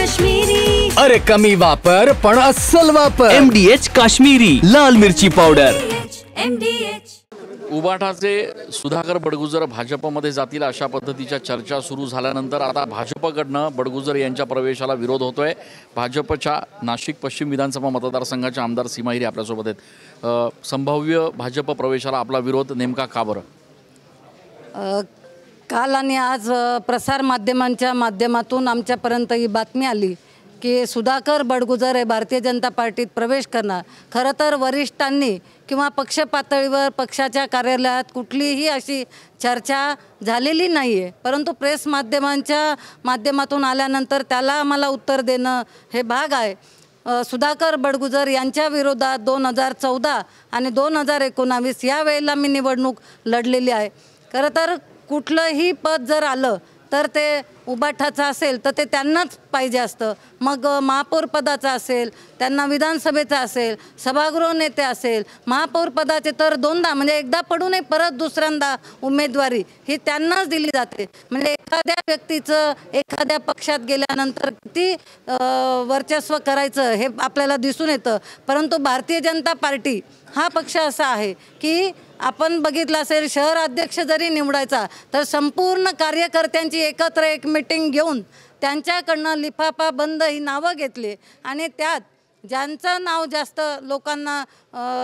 काश्मीरी। अरे कमी वापर पण अस्सल वापर। MDH काश्मीरी लाल मिरची पावडर। MDH। उबाठाचे सुधाकर बडगुजर भाजपमध्ये जातील अशा पद्धतीच्या चर्चा सुरू झाल्यानंतर आता भाजपकडनं बडगुजर यांच्या प्रवेशाला विरोध होतोय। भाजपच्या नाशिक पश्चिम विधानसभा मतदारसंघाच्या आमदार सीमा हिरे आपल्यासोबत आहेत। संभाव्य भाजप प्रवेशाला आपला विरोध नेमका का बरं? काल आणि आज प्रसार माध्यमांच्या माध्यमातून आमच्यापर्यंत ही बातमी आली की सुधाकर बडगुजर हे भारतीय जनता पार्टीत प्रवेश करणार। खरं तर वरिष्ठांनी किंवा पक्ष पातळीवर पक्षाच्या कार्यालयात कुठलीही अशी चर्चा झालेली नाही आहे, परंतु प्रेस माध्यमांच्या माध्यमातून आल्यानंतर त्याला आम्हाला उत्तर देणं हे भाग आहे। सुधाकर बडगुजर यांच्या विरोधात 2014 आणि 2019 या वेळेला मी निवडणूक लढलेली आहे। खरं तर कुठलंही पद जर आलं तर ते उबाठाचं असेल तर ते त्यांनाच पाहिजे असतं। मग महापौर पदाचं असेल, त्यांना विधानसभेचं असेल, सभागृह नेते असेल, महापौर पदाचे तर दोनदा म्हणजे एकदा पडूनही परत दुसऱ्यांदा उमेदवारी ही त्यांनाच दिली जाते। म्हणजे एखाद्या व्यक्तीचं एखाद्या पक्षात गेल्यानंतर किती वर्चस्व करायचं हे आपल्याला दिसून येतं। परंतु भारतीय जनता पार्टी हा पक्ष असा आहे की आपण बघितलं असेल, शहर अध्यक्ष जरी निवडायचा तर संपूर्ण कार्यकर्त्यांची एकत्र एक मीटिंग घेऊन त्यांच्याकडनं लिफाफा बंद ही नावं घेतली आणि त्यात ज्यांचं नाव जास्त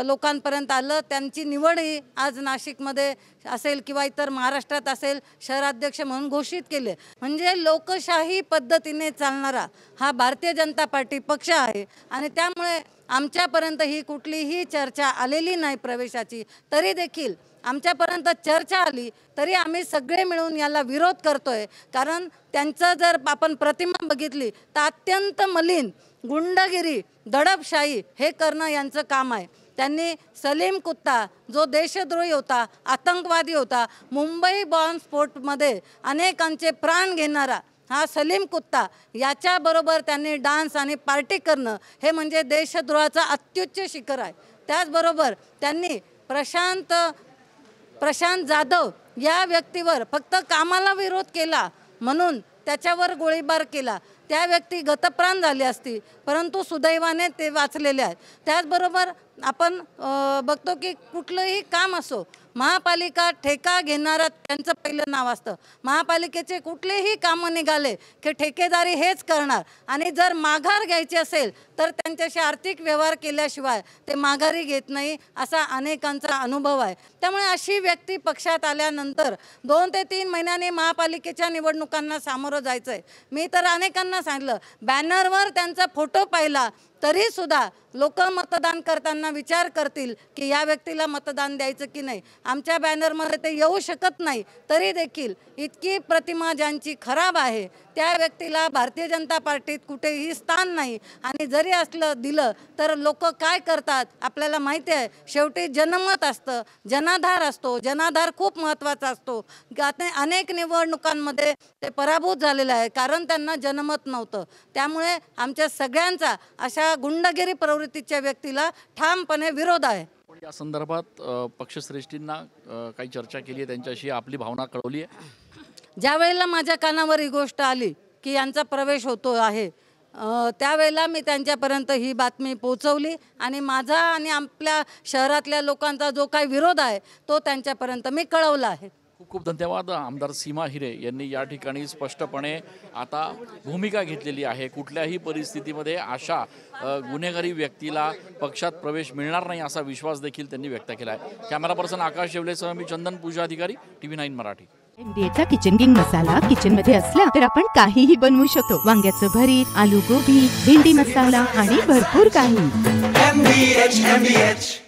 लोकांपर्यंत आलं त्यांची निवडही आज नाशिकमध्ये असेल किंवा इतर महाराष्ट्रात असेल शहराध्यक्ष म्हणून घोषित केले। म्हणजे लोकशाही पद्धतीने चालणारा हा भारतीय जनता पार्टी पक्ष आहे आणि त्यामुळे आमच्यापर्यंत ही कुठलीही चर्चा आलेली नाही प्रवेशाची। तरी देखील आमच्यापर्यंत चर्चा आली तरी आम्ही सगळे मिळून याला विरोध करतोय। कारण त्यांचं जर आपण प्रतिमा बघितली तर अत्यंत मलिन गुंडगिरी दडपशाही हे करणं यांचं काम आहे। त्यांनी सलीम कुत्ता जो देशद्रोही होता, आतंकवादी होता, मुंबई बॉम्बस्फोटमध्ये अनेकांचे प्राण घेणारा हा सलीम कुत्ता याच्याबरोबर त्यांनी डान्स आणि पार्टी करणं हे म्हणजे देशद्रोहाचं अत्युच्च शिखर आहे। त्याचबरोबर त्यांनी प्रशांत जाधव या व्यक्तीवर फक्त कामाला विरोध केला म्हणून त्याच्यावर गोळीबार केला, त्या व्यक्ती गतप्राण झाली असती, परंतु सुदैवाने ते वाचलेले आहेत। त्याचबरोबर आपण बघतो की कुठलंही काम असो, महापालिका ठेका घेणारा त्यांचं पहिलं नाव असतं। महापालिकेचे कुठलेही कामं निघाले की ठेकेदारी हेच करणार आणि जर माघार घ्यायची असेल तर त्यांच्याशी आर्थिक व्यवहार केल्याशिवाय ते माघारी घेत नाही असा अनेकांचा अनुभव आहे। त्यामुळे अशी व्यक्ती पक्षात आल्यानंतर 2 ते 3 महिन्यांनी महापालिकेच्या निवडणुकांना सामोरं जायचं आहे। मी तर अनेकांना सांगितलं, बॅनरवर त्यांचा फोटो पाहिला तरी सुद्धा लोक मतदान करताना विचार करतील की या व्यक्तीला मतदान द्यायचं की नाही। आमच्या बॅनरमध्ये ते येऊ शकत नाही तरी देखील इतकी प्रतिमा ज्यांची खराब आहे त्या व्यक्तीला भारतीय जनता पार्टीत कुठेही स्थान नाही आणि जरी असलं दिलं तर लोक काय करतात आपल्याला माहिती आहे। शेवटी जनमत असतं, जनाधार असतो, जनाधार खूप महत्त्वाचा असतो। अनेक निवडणुकांमध्ये ते पराभूत झालेले आहे कारण त्यांना जनमत नव्हतं। त्यामुळे आमच्या सगळ्यांचा अशा गुंडगिरी प्रवृत्तीच्या व्यक्तीला ठामपणे विरोध आहे। या संदर्भात पक्षश्रेष्ठींना काही चर्चा केली आहे, त्यांच्याशी आपली भावना कळवली आहे? ज्या वेळेला माझ्या कानावर ही गोष्ट आली की यांचा प्रवेश होतो आहे त्यावेळेला मी त्यांच्यापर्यंत ही बातमी पोहोचवली आणि माझा आणि आपल्या शहरातल्या लोकांचा जो काही विरोध आहे तो त्यांच्यापर्यंत मी कळवला आहे। खूप खूप धन्यवाद। आमदार सीमा हिरे यांनी या ठिकाणी स्पष्टपणे आता भूमिका घेतलेली आहे। कुठल्याही परिस्थितीमध्ये अशा गुन्हेगारी व्यक्तीला पक्षात प्रवेश मिळणार नाही असा विश्वास देखील त्यांनी व्यक्त केला आहे। कॅमेरा पर्सन आकाश शेवलेसह मी चंदन पूजा अधिकारी, TV9 मराठी। MDHचा किचन किंग मसाला किचन मध्ये असला तर आपण काहीही बनवू शकतो। वांग्याचं भरीत, आलू गोबी, भेंडी मसाला आणि भरपूर काही। MDH